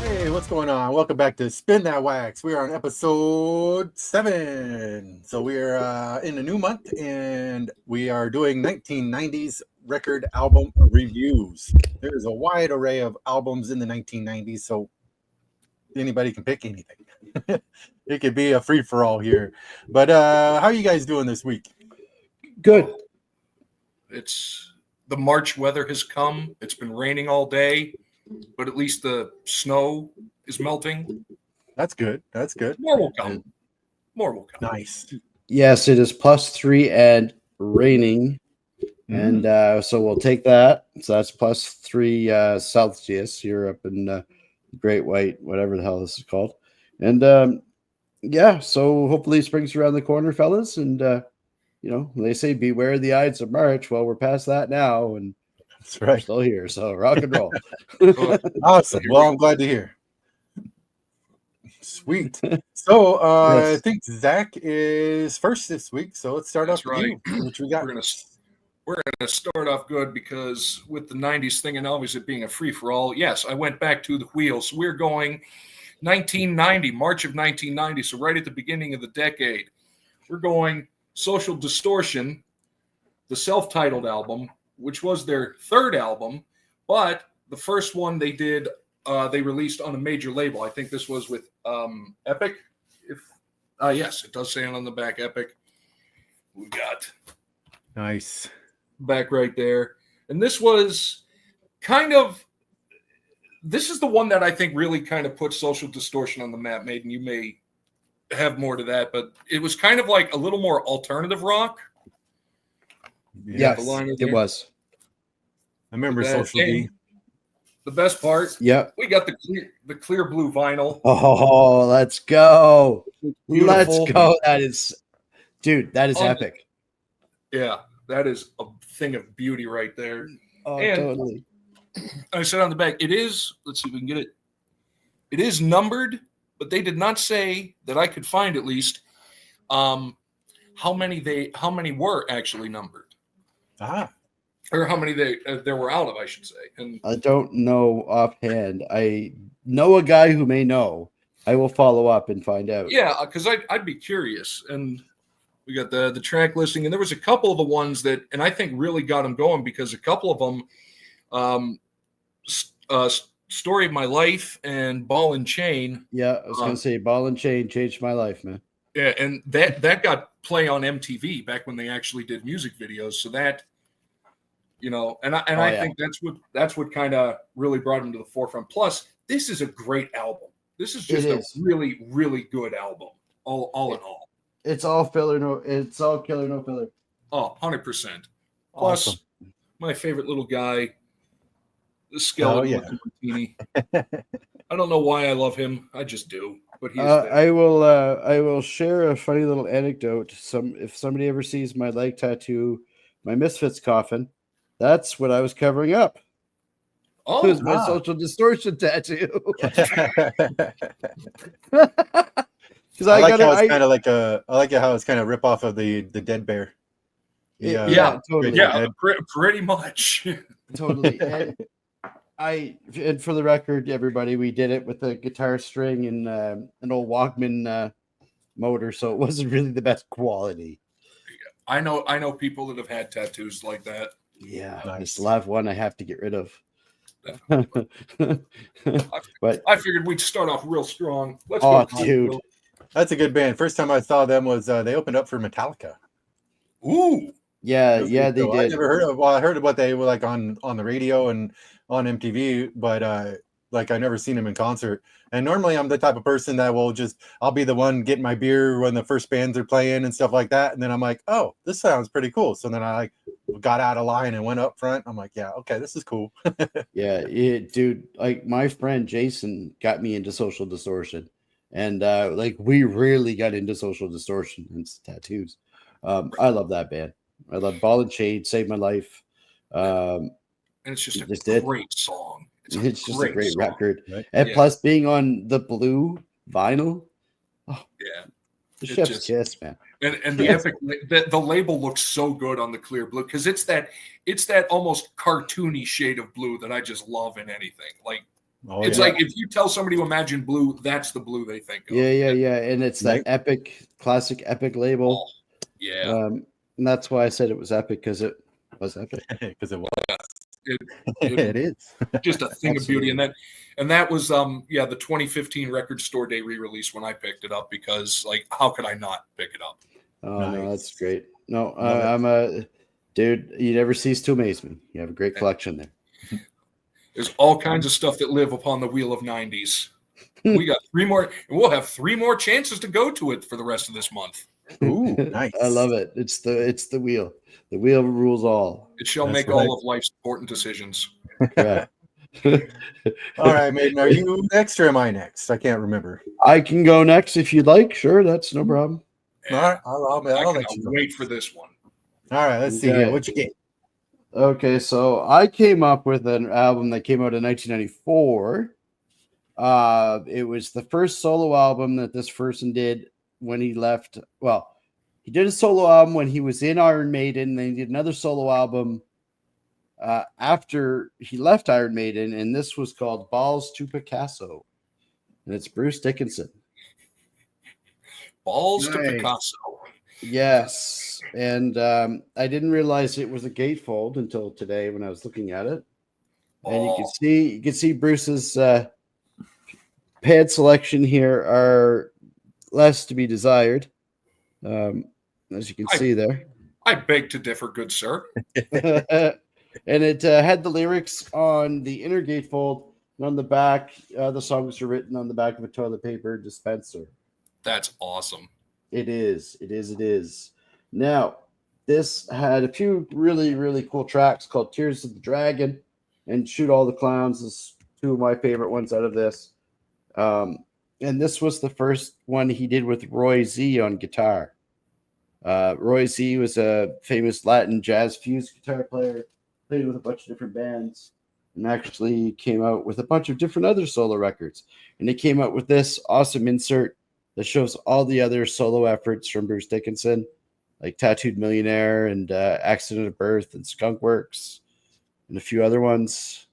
Hey, what's going on? Welcome back to Spin That Wax. We are on episode 7. So we are in a new month, and we are doing 1990s record album reviews. There's a wide array of albums in the 1990s, so anybody can pick anything. It could be a free-for-all here. But how are you guys doing this week? Good. It's the March weather has come. It's been raining all day, but at least the snow is melting. That's good. That's good. More will come. More will come. Nice. Yes, it is +3 and raining. And so we'll take that. So that's +3 Celsius here up in Great White, whatever the hell this is called. And yeah, so hopefully spring's around the corner, fellas. And you know, they say beware the Ides of March. Well, we're past that now, and that's right. We're still here, so rock and roll. Awesome. Well, I'm glad to hear. Sweet. So yes. I think Zach is first this week. So let's start off with you. Which we got. We're gonna start off good because with the 90s thing and always it being a free-for-all, yes, I went back to the wheel. So we're going 1990, March of 1990, so right at the beginning of the decade. We're going Social Distortion, the self-titled album, which was their third album, but the first one they did, they released on a major label. I think this was with Epic. Yes, it does say it on the back, Epic. We got nice back right there. And this was this is the one that I think really kind of put Social Distortion on the map. Maiden, you may have more to that, but it was kind of like a little more alternative rock. Yes, it was. I remember Social D. The best part, we got the clear blue vinyl. Oh, let's go. Beautiful. Let's go. That is, dude, that is epic. Yeah, that is a thing of beauty right there. Oh, and totally. I said on the back, it is, let's see if we can get it. It is numbered, but they did not say that I could find at least how many were actually numbered. Or how many there were out of, I should say. And I don't know offhand. I know a guy who may know. I will follow up and find out. Yeah, because I'd be curious. And we got the track listing, and there was a couple of the ones that, and I think really got them going because a couple of them, Story of My Life and Ball and Chain. Yeah, I was going to say Ball and Chain changed my life, man. Yeah, and that got play on MTV back when they actually did music videos. So that, you know, and I think that's what kind of really brought him to the forefront. Plus, this is a great album. This is just a really, really good album. All in all, it's all filler. It's all killer, no filler. Oh, 100%. Plus, awesome. My favorite little guy, the skeleton martini. I don't know why I love him. I just do. But he's I will share a funny little anecdote. If somebody ever sees my leg tattoo, my Misfits coffin, that's what I was covering up. Oh, it was my Social Distortion tattoo. Because I like how it's kind of like I like how it's kind of rip off of the Dead Bear. Yeah, totally. Yeah, pretty much. Totally. And for the record, everybody, we did it with a guitar string and an old Walkman motor, so it wasn't really the best quality. I know people that have had tattoos like that. Yeah, nice. I still have one I have to get rid of. But I figured we'd start off real strong. Let's go, dude. That's a good band. First time I saw them was they opened up for Metallica. Ooh. Yeah, they did. I never heard of. Well, I heard of what they were like on the radio and on MTV, but like I never seen them in concert. And normally I'm the type of person that will I'll be the one getting my beer when the first bands are playing and stuff like that. And then I'm like, oh, this sounds pretty cool. So then I got out of line and went up front. I'm like, yeah, okay, this is cool. Yeah, dude. Like my friend Jason got me into Social Distortion, and like we really got into Social Distortion and tattoos. I love that band. I love Ball and Chain, Saved My Life. And it's just a great song. It's just a great record. Right? And plus being on the blue vinyl. Oh, yeah. The chef's kiss, man. And the epic, the label looks so good on the clear blue because it's that almost cartoony shade of blue that I just love in anything. Like Oh, It's yeah. like if you tell somebody to imagine blue, that's the blue they think of. Yeah. And it's that Right. epic, classic epic label. Yeah. And that's why I said it was epic, because it was epic. Because it was. It It is. just a thing of beauty. Absolutely. And that was the 2015 Record Store Day re-release when I picked it up, because like how could I not pick it up? Oh, Nice. no, that's great. No, Love it. I'm a dude. You never cease to amaze me. You have a great collection there. There's all kinds of stuff that live upon the wheel of 90s. We got 3 more, and we'll have 3 more chances to go to it for the rest of this month. Ooh, nice. I love it. It's the wheel. The wheel rules all. It shall That's make right. all of life's important decisions. Correct. All right, Maiden, are you next or am I next? I can't remember. I can go next if you'd like. Sure, that's no problem. All right, I'll I let cannot you go. wait for this one. All right, let's see here. Okay. What you get? Okay, so I came up with an album that came out in 1994. It was the first solo album that this person did when he left. Well, he did a solo album when he was in Iron Maiden. Then he did another solo album after he left Iron Maiden, and this was called Balls to Picasso, and it's Bruce Dickinson. Balls to Nice. Picasso. Yes, and I didn't realize it was a gatefold until today when I was looking at it, and you can see Bruce's pad selection here are less to be desired, as you can see there. I beg to differ, good sir. And it had the lyrics on the inner gatefold, and on the back, the songs are written on the back of a toilet paper dispenser. That's awesome. It is. Now, this had a few really, really cool tracks called Tears of the Dragon and Shoot All the Clowns is 2 of my favorite ones out of this. And this was the first one he did with Roy Z on guitar. Roy Z was a famous Latin jazz fused guitar player, played with a bunch of different bands, and actually came out with a bunch of different other solo records. And he came out with this awesome insert that shows all the other solo efforts from Bruce Dickinson, like Tattooed Millionaire and Accident of Birth and Skunk Works and a few other ones.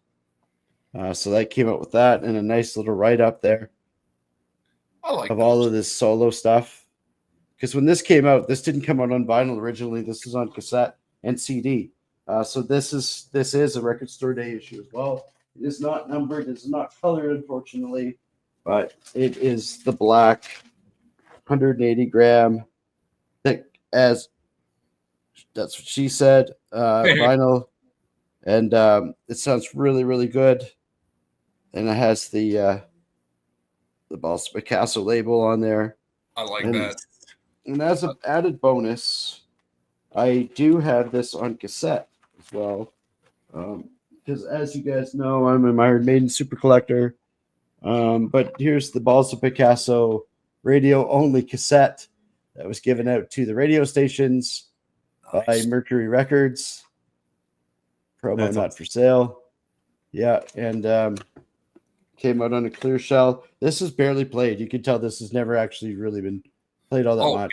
So that came out with that and a nice little write-up there of all of this solo stuff. Because when this came out, this didn't come out on vinyl originally. This is on cassette and CD. So this is a Record Store Day issue as well. It is not numbered. It is not colored, unfortunately, but it is the black 180-gram thick, as that's what she said, vinyl, and it sounds really, really good. And it has the Balls to Picasso label on there. I like that. And as an added bonus, I do have this on cassette as well, because as you guys know, I'm an Iron Maiden super collector. But here's the Balls to Picasso radio only cassette that was given out to the radio stations by Mercury Records. Promo That's not awesome. for sale. Yeah, and came out on a clear shell. This is barely played. You can tell this has never actually really been played all that much.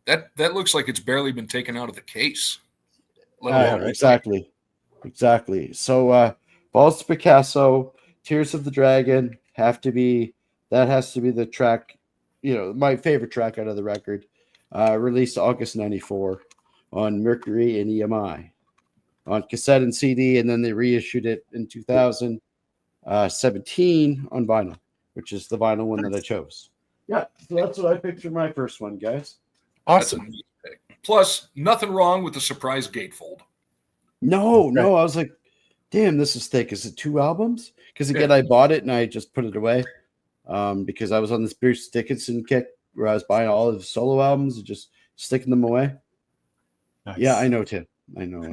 God. That looks like it's barely been taken out of the case. Exactly. So Balls to Picasso, Tears of the Dragon has to be the track, my favorite track out of the record. Released August 94 on Mercury and EMI on cassette and CD, and then they reissued it in 2017 on vinyl, which is the vinyl one that I chose. Yeah, so that's what I picked for my first one, guys. Awesome. That's a neat pick. Plus, nothing wrong with the surprise gatefold. No, I was like, damn, this is thick. Is it 2 albums? Because again, I bought it and I just put it away because I was on this Bruce Dickinson kick where I was buying all of his solo albums and just sticking them away. Nice. Yeah, I know, Tim. I know. I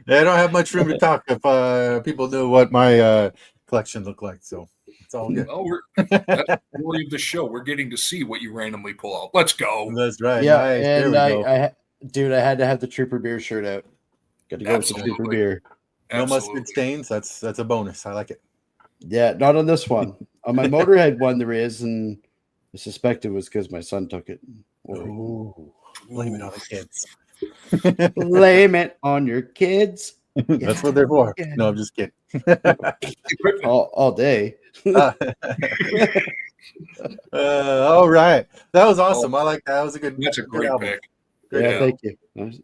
don't have much room to talk if people knew what my collection looked like, so it's all good. Oh, that's the glory of the show. We're getting to see what you randomly pull out. Let's go. That's right. Yeah, Nice. and There we go. I had to have the Trooper Beer shirt out. Got to go with some Trooper Beer. No mustard stains. That's a bonus. I like it. Yeah, not on this one. On my Motorhead one, there is, and I suspect it was because my son took it. Ooh, blame it on the kids. Blame it on your kids. That's what they're for. Yeah. No, I'm just kidding. all day. All right. That was awesome. I like that. That was a good. That's a good great album. pick. Yeah, thank you. Not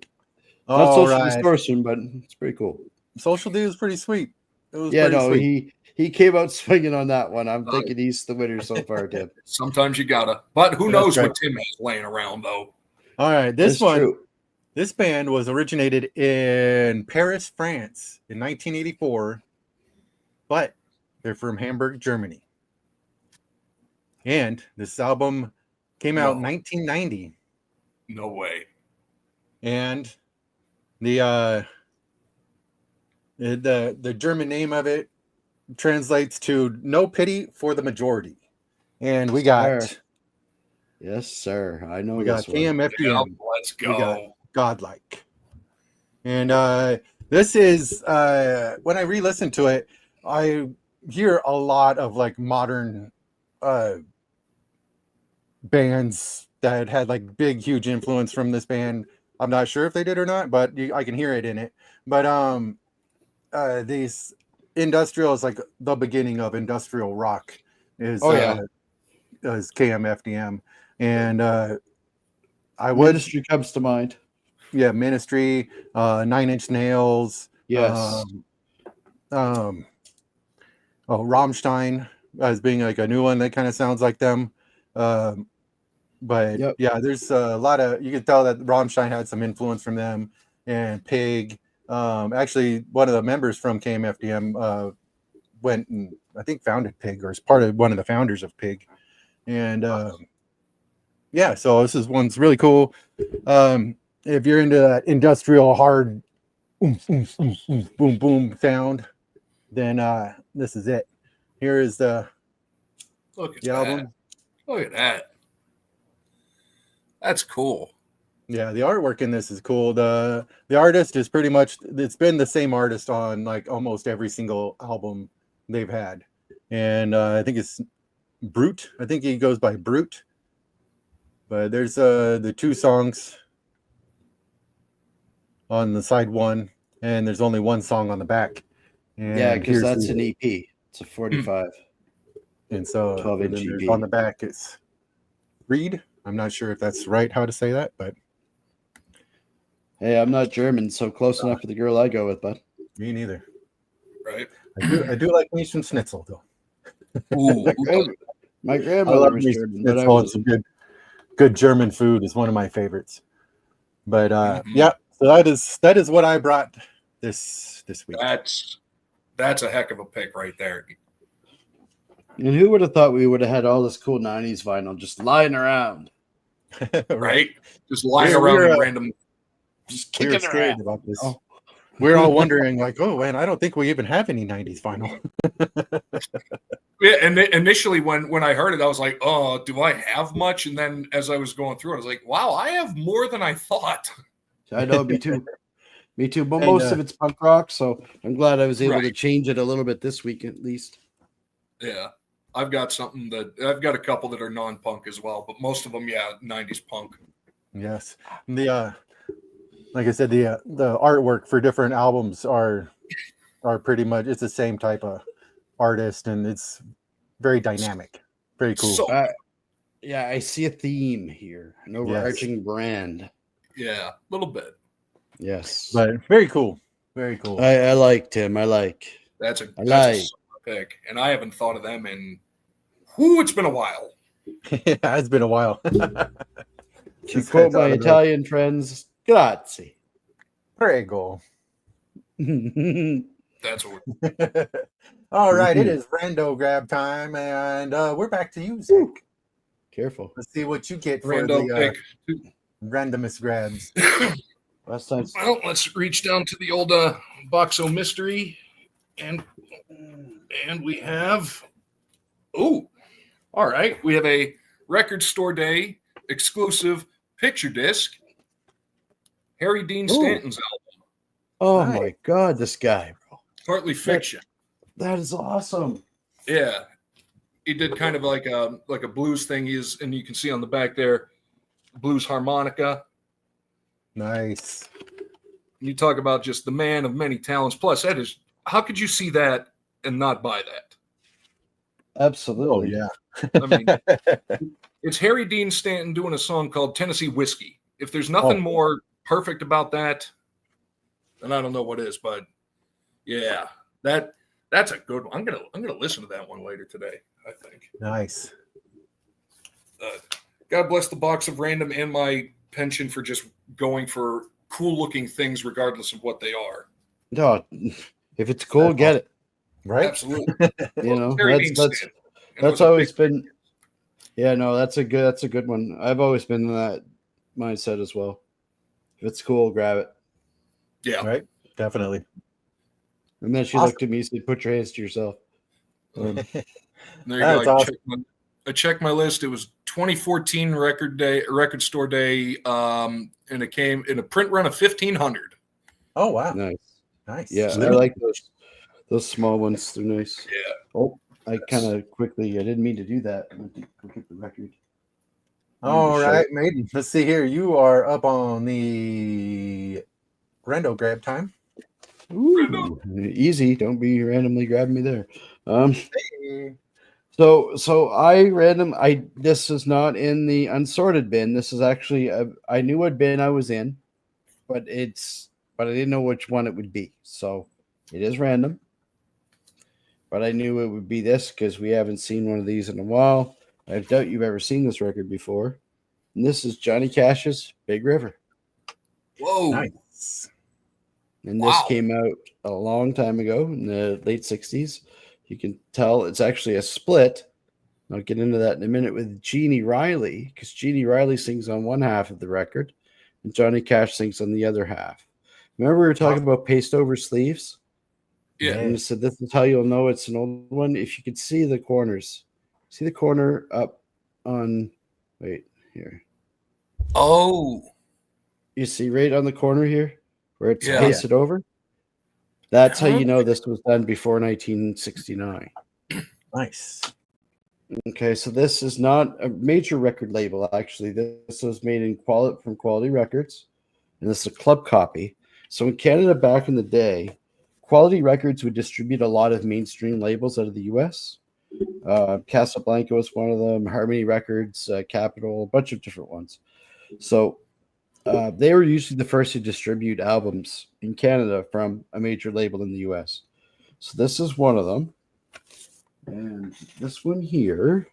All social right. distortion, but it's pretty cool. Social D was pretty sweet. It was Yeah, pretty no, sweet. he came out swinging on that one. I'm thinking he's the winner so far, Tim. Sometimes you gotta. But who That's knows right. what Tim has laying around, though. All right. This That's one, true. this band was originated in Paris, France in 1984, but they're from Hamburg, Germany. And this album came out in 1990. No way. And the German name of it translates to "No Pity for the Majority." And we got Yes, sir. I know we this got one. KMFDM. Yep, let's We got go. Godlike. And this is when I re-listen to it, I hear a lot of like modern bands that had like big, huge influence from this band. I'm not sure if they did or not, but I can hear it in it. But these industrial is like the beginning of industrial rock is is KMFDM. And I would Ministry comes to mind. Yeah, Ministry, 9 Inch Nails. Yes. Rammstein as being like a new one that kind of sounds like them. But yeah, there's a lot of, you can tell that Rammstein had some influence from them, and Pig. Actually, one of the members from KMFDM went and I think founded Pig, or is part of one of the founders of Pig. And yeah, so this is one's really cool. If you're into that industrial hard boom boom sound, then this is it. Here is the album. Look at that. That's cool. Yeah, the artwork in this is cool. The artist is pretty much, it's been the same artist on like almost every single album they've had. And I think it's Brute. I think he goes by Brute. But there's the 2 songs on the side 1, and there's only 1 song on the back. And yeah, because that's an EP. It's a 45. And so 12-inch EP. On the back it's Reed. I'm not sure if that's right how to say that, but hey, I'm not German, so close enough for the girl I go with, bud. Me neither. Right. I do like me some schnitzel though. Ooh, my grandmother was German, but I was some good German food is one of my favorites. But yeah, so that is what I brought this week. That's a heck of a pick right there. And who would have thought we would have had all this cool 90s vinyl just lying around? Right? Just lying around in random. Just kicking scared about this. Oh. We're all wondering, like, oh man, I don't think we even have any 90s vinyl. Yeah, and initially when I heard it, I was like, oh, do I have much? And then as I was going through it, I was like, wow, I have more than I thought. I know, me too. Me too. But most of it's punk rock, so I'm glad I was able to change it a little bit this week at least. Yeah. I've got a couple that are non-punk as well, but most of them, 90s punk. Yes. The like I said, the artwork for different albums are pretty much, it's the same type of artist, and it's very dynamic, very cool. So, yeah, I see a theme here, an overarching brand. Yeah, a little bit. Yes, but very cool, very cool. I like Tim. I like. That's a pick, and I haven't thought of them in. It's been a while. Yeah, it's been a while. To quote my Italian friends, grazie. Prego. That's what we're... All right, it is rando grab time, and we're back to you, Zach. Careful. Let's see what you get for Rando the randomest grabs. Last time. Well, let's reach down to the old Boxo Mystery, and we have... Oh, all right. We have a Record Store Day exclusive picture disc. Harry Dean Stanton's album. Oh my God, this guy, bro. Partly fiction. That is awesome. Yeah. He did kind of like a blues thing. And you can see on the back there, blues harmonica. Nice. You talk about just the man of many talents. Plus, that is, how could you see that and not buy that? Absolutely. Oh, I mean, it's Harry Dean Stanton doing a song called Tennessee Whiskey. If there's nothing more perfect about that, then I don't know what is. But yeah, that's a good one. I'm gonna listen to that one later today, I think. Nice. God bless the box of random and my penchant for just going for cool looking things regardless of what they are. No, if it's cool, get it. Right? Absolutely. You know, that's always been. Yeah, no, that's a good one. I've always been in that mindset as well. If it's cool, grab it. Yeah. Right? Definitely. And then she looked at me and said, "Put your hands to yourself." There you That's go. awesome. I checked my list. It was 2014 record store day, and it came in a print run of 1,500. Oh, wow. Nice. Yeah, I like those small ones. They're nice. Yeah. Oh, I didn't mean to do that. I went to go get the record. All right, Maiden. Let's see here. You are up on the rando grab time. Ooh, easy. Don't be randomly grabbing me there. So this is not in the unsorted bin. This is actually I knew what bin I was in, but I didn't know which one it would be. So it is random. But I knew it would be this because we haven't seen one of these in a while. I doubt you've ever seen this record before. And this is Johnny Cash's Big River. Whoa. Nice. And this came out a long time ago in the late 60s. You can tell it's actually a split. I'll get into that in a minute with Jeannie Riley, because Jeannie Riley sings on one half of the record and Johnny Cash sings on the other half. Remember we were talking about paste over sleeves? Yeah. And you said this is how you'll know it's an old one. If you could see the corners. See the corner up on here. Oh. You see right on the corner here where it's pasted over? That's how you know this was done before 1969. Nice. Okay, so this is not a major record label, actually. This was made from Quality Records, and this is a club copy. So in Canada back in the day, Quality Records would distribute a lot of mainstream labels out of the U.S. Casablanca was one of them, Harmony Records, Capitol, a bunch of different ones. So they were usually the first to distribute albums in Canada from a major label in the U.S. So this is one of them. And this one here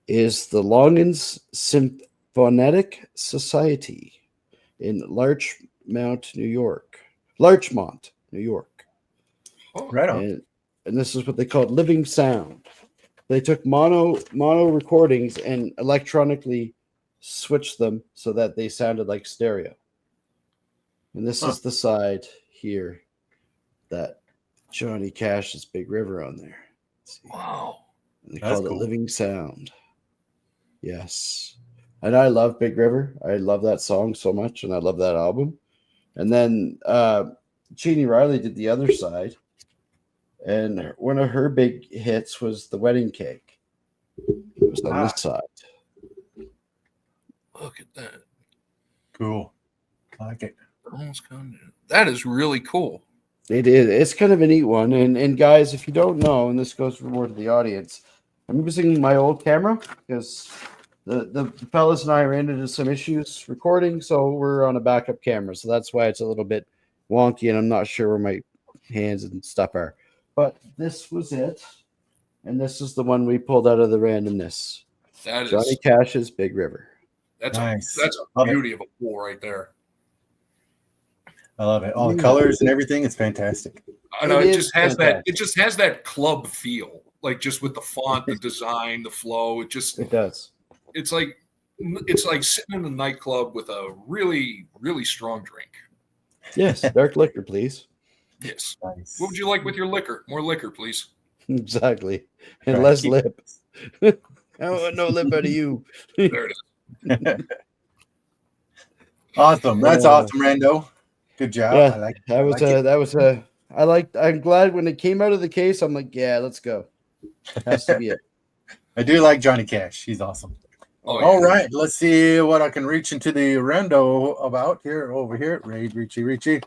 is the Longins Symphonetic Society in Larchmont, New York. Right on. And this is what they called living sound. They took mono recordings and electronically switched them so that they sounded like stereo. And this is the side here that Johnny Cash's Big River on there. Wow. And they called it Living Sound. Yes. And I love Big River. I love that song so much, and I love that album. And then Jeannie Riley did the other side. And one of her big hits was The Wedding Cake. It was on this side. Look at that. Cool. I like it. That is really cool. It is. It's kind of a neat one. And guys, if you don't know, and this goes more to the audience, I'm using my old camera because the fellas and I ran into some issues recording, so we're on a backup camera. So that's why it's a little bit wonky, and I'm not sure where my hands and stuff are. But this was it. And this is the one we pulled out of the randomness. That Johnny Cash's Big River. That's nice. That's a beauty of a pool right there. I love it. All the colors and everything. It's fantastic. I know it just has fantastic. It just has that club feel, like just with the font, the design, the flow. It does. It's like sitting in a nightclub with a really, really strong drink. Yes, dark liquor, please. Yes. Nice. What would you like with your liquor? More liquor, please. Exactly. And less lip. I want no lip out of you. There it is. Awesome. That's awesome, Rando. Good job. Yeah, I'm glad when it came out of the case, I'm like, yeah, let's go. Has to be it. I do like Johnny Cash. He's awesome. Oh, yeah. All right. Let's see what I can reach into the Rando about here over here. Richie.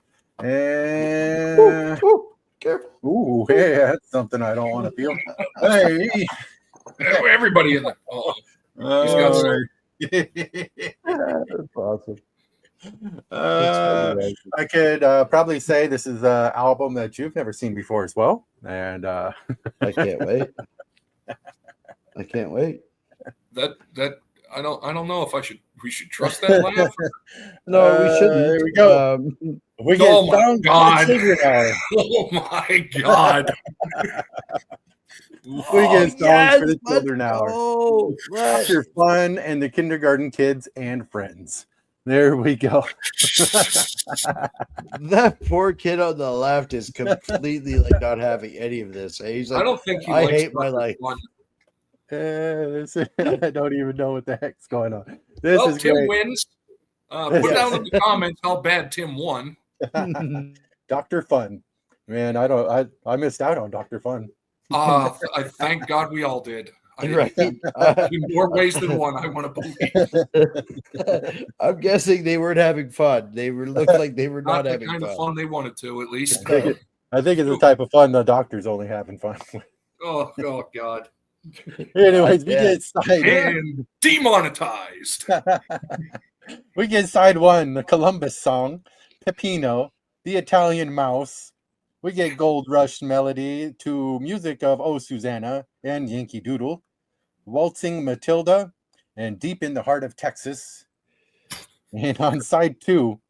And ooh, hey, that's something I don't want to feel. Hey, Everybody in there. Oh, he's got all some. right. That's awesome. I could probably say this is an album that you've never seen before as well, and I can't wait. I can't wait. That I don't know if we should trust that laugh. No, we shouldn't. There we go. We get Oh my songs God. from Cigarette Hour. Oh my God. We get songs for the children hour. Oh, Dr. Fun and the kindergarten kids and friends. There we go. that poor kid on the left is completely like not having any of this. He's like, I don't think he I likes hate my Dr. life. Fun. I don't even know what the heck's going on. This is Tim great. wins. Put down in the comments how bad Tim won. Dr. Fun. Man, I missed out on Dr. Fun. I thank God we all did. Right. In more ways than one, I want to believe. I'm guessing they weren't having fun. They looked like they were not the having kind of fun they wanted to, at least. I think it's the type of fun the doctor's only having fun with. Oh God. Anyways, we get side And demonetized. we get side one, the Columbus song, Peppino, the Italian Mouse. We get Gold Rush melody to music of Oh Susanna and Yankee Doodle, Waltzing Matilda, and Deep in the Heart of Texas. And on side two,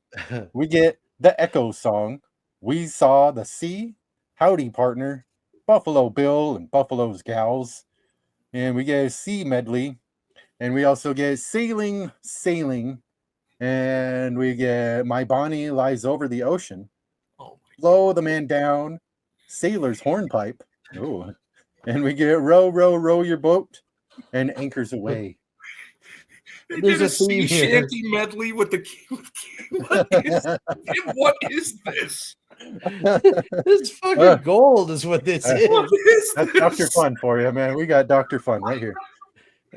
we get the Echo song, We Saw the Sea, Howdy Partner, Buffalo Bill and Buffalo's Gals. And we get a sea medley. And we also get Sailing, and we get My Bonnie Lies Over the Ocean, Blow the Man Down, Sailor's Hornpipe, ooh, and we get Row, Row, Row Your Boat, and Anchors Away. They did a sea shanty medley with the what is this? This fucking gold is what this is. What is That's this? Dr. Fun for you, man. We got Dr. Fun right here.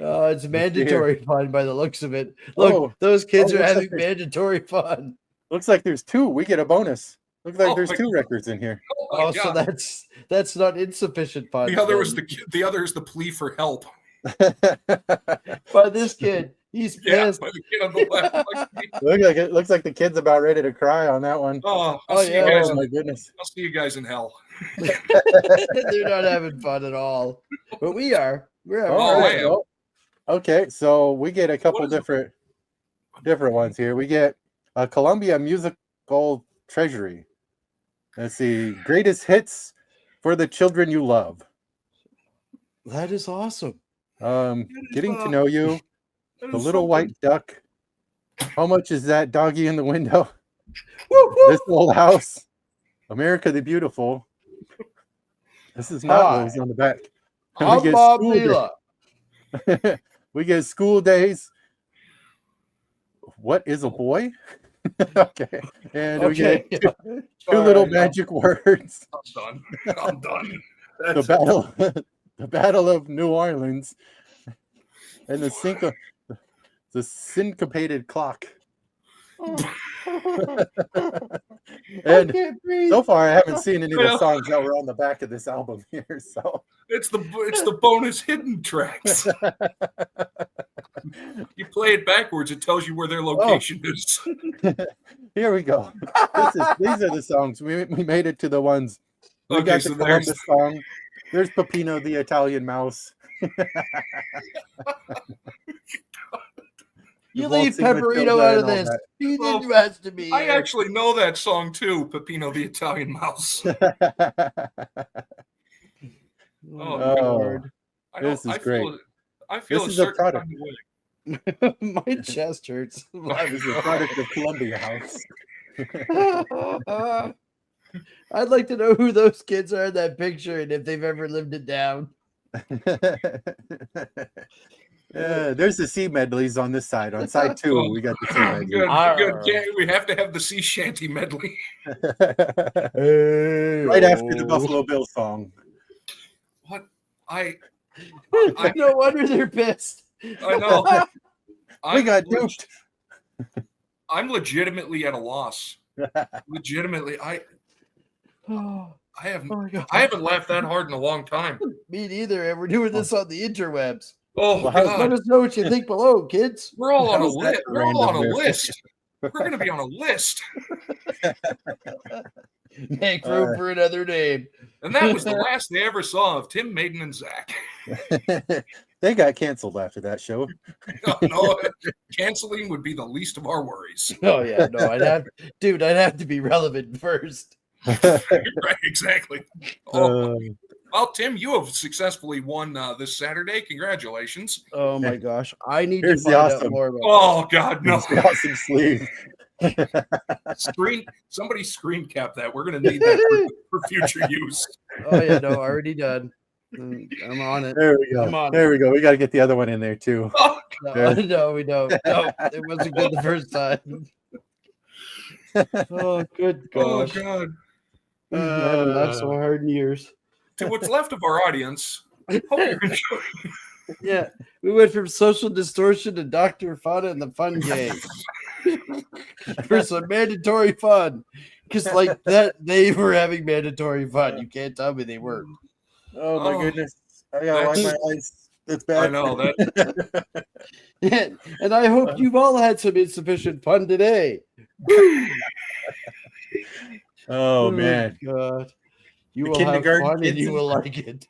Oh, it's mandatory fun by the looks of it. Look, those kids are having mandatory fun. Looks like there's two. We get a bonus. Looks like there's two records in here. Oh, so that's not insufficient fun. The other is the other is the plea for help. By this kid, he's pissed. By the kid on the left. It looks like the kid's about ready to cry on that one. I'll see you guys. My goodness. I'll see you guys in hell. They're not having fun at all, but we are. We're having fun. Okay, so we get a couple different ones here. We get a Columbia Musical Treasury. Let's see, greatest hits for the children you love. That is awesome. Getting to know you, the little white duck. How much is that doggy in the window? This old house, America the Beautiful. This is not what was on the back. We get school days. What is a boy? Okay. And we get two little magic words. I'm done. The Battle of New Orleans and the syncopated clock. And so far, I haven't seen any of the songs that were on the back of this album here. So it's the bonus hidden tracks. You play it backwards; it tells you where their location is. Here we go. These are the songs we made it to the ones. We got the Columbus song. There's Peppino, the Italian Mouse. You leave Pepperino out of this. He didn't have to be. I actually know that song too, Peppino the Italian Mouse. Lord. This is great. I feel this is a product. My chest hurts. This is a product of Columbia House. I'd like to know who those kids are in that picture and if they've ever lived it down. There's the sea medleys on this side. On side two, we got the sea medley. Good. Yeah, we have to have the sea shanty medley. Right after the Buffalo Bill song. What? No wonder they're pissed. I know. We got duped. I'm legitimately at a loss Legitimately, I God. haven't laughed that hard in a long time. Me neither. And we're doing this on the interwebs. Oh, Well, God. Let us know what you think below, kids. We're all on a How's that list. for We're all on a random there? list. We're going to be on a list. Make room for another name. And that was the last they ever saw of Tim, Maiden, and Zach. They got canceled after that show. No, canceling would be the least of our worries. Oh yeah, no, I'd have to be relevant first. Right, exactly. Oh, Uh, well, Tim, you have successfully won this Saturday. Congratulations. Oh my gosh, I need Here's to the find out awesome. more about. Oh, God, no. it's the awesome sleeve. Somebody screen cap that. We're going to need that for future use. Oh yeah, no, already done. I'm on it. There we go. I'm on There we go. We got to get the other one in there too. Oh, No, we don't. No, it wasn't good the first time. Oh, good oh, gosh. God. I haven't laughed so hard in years. To what's left of our audience, hope you're enjoying. Yeah, we went from social distortion to Dr. Fun and the Fun Gang for some mandatory fun. Because like that, they were having mandatory fun. You can't tell me they weren't. Oh my Oh, goodness! I gotta wipe my eyes. That's bad. I know that. And I hope you've all had some insufficient fun today. Oh man! God. You The will have kindergarten fun and kids you in- will like it.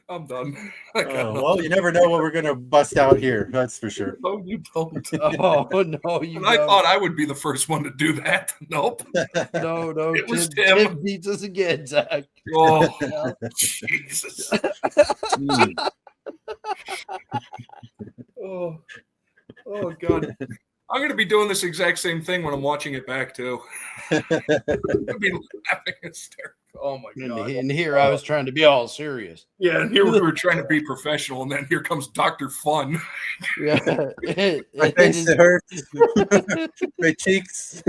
I'm done. Oh, well, you never know what we're gonna bust out here. That's for sure. No, you don't. Oh no, you And I don't. thought I would be the first one to do that. Nope. No, It was Tim. Tim. Tim beats us again, Zach. Oh, Jesus. Oh, God. I'm going to be doing this exact same thing when I'm watching it back, too. I'm going to be laughing hysterical. Oh, my God. And here I was trying to be all serious. Yeah, and here we were trying to be professional, and then here comes Dr. Fun. Yeah. My face it hurts. My cheeks.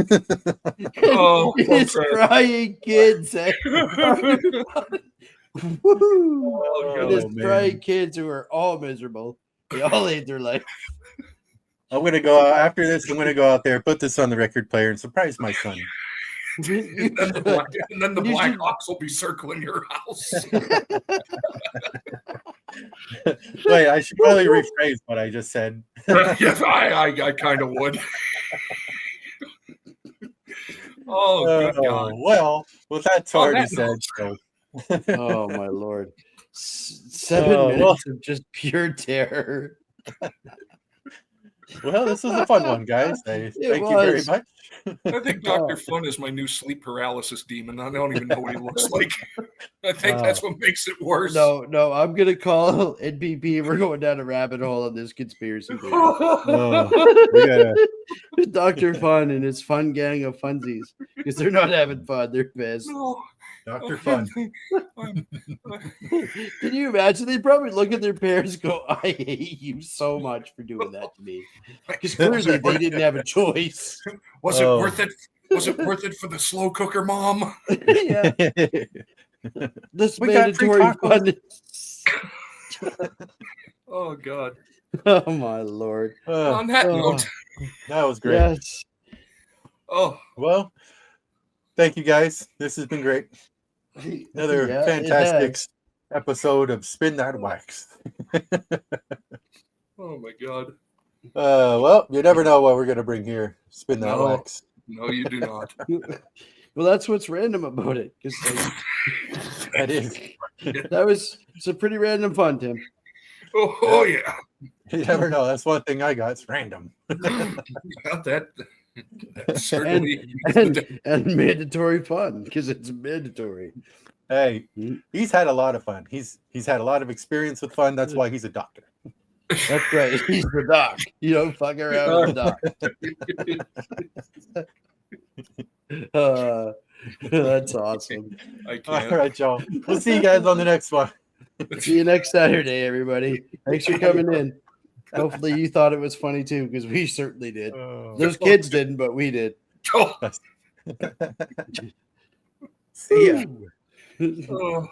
Oh, It's crying kids. Woo! Oh, It is man. crying kids who are all miserable. They all hate their life. I'm gonna go out after this. I'm gonna go out there, put this on the record player, and surprise my son. and then the You Black should- Hawks will be circling your house. Wait, I should probably rephrase what I just said. Yes, I kind of would. Oh, good God. Well, that's On already that said. note. So. Oh my Lord. 7 Oh, minutes of just pure terror. Well, this was a fun one, guys. Thank you very was. much. I think Dr. Fun is my new sleep paralysis demon. I don't even know what he looks like. I think that's what makes it worse. No, I'm gonna call NPP. We're going down a rabbit hole on this conspiracy theory. We gotta, Dr. Fun and his fun gang of funsies. Because they're not having fun, they're pissed. No. Dr. Fun. Can you imagine? They probably look at their parents and go, I hate you so much for doing that to me. Because clearly they didn't have a choice. Was it worth it? Was it worth it for the slow cooker, Mom? Yeah. This We got free mandatory fun. Oh, God. Oh my Lord. On that note. That was great. Yes. Oh, Well, thank you guys. This has been great. Another Yeah, it fantastic has. episode of Spin That Wax. oh my God. Well, you never know what we're gonna bring here. Spin That No. Wax. No, you do not. Well, that's what's random about it. Because That is. it's a pretty random fun, Tim. Oh yeah. You never know. That's one thing I got. It's random. Got that. Certainly. And mandatory fun because it's mandatory. Hey, he's had a lot of fun. He's had a lot of experience with fun. That's why he's a doctor. That's right. He's the doc. You don't fuck around with the doc. That's awesome. I All can't. right, y'all. We'll see you guys on the next one. See you next Saturday, everybody. Thanks for coming in. Hopefully you thought it was funny too, because we certainly did. Those kids didn't, but we did. Oh. See ya. Oh.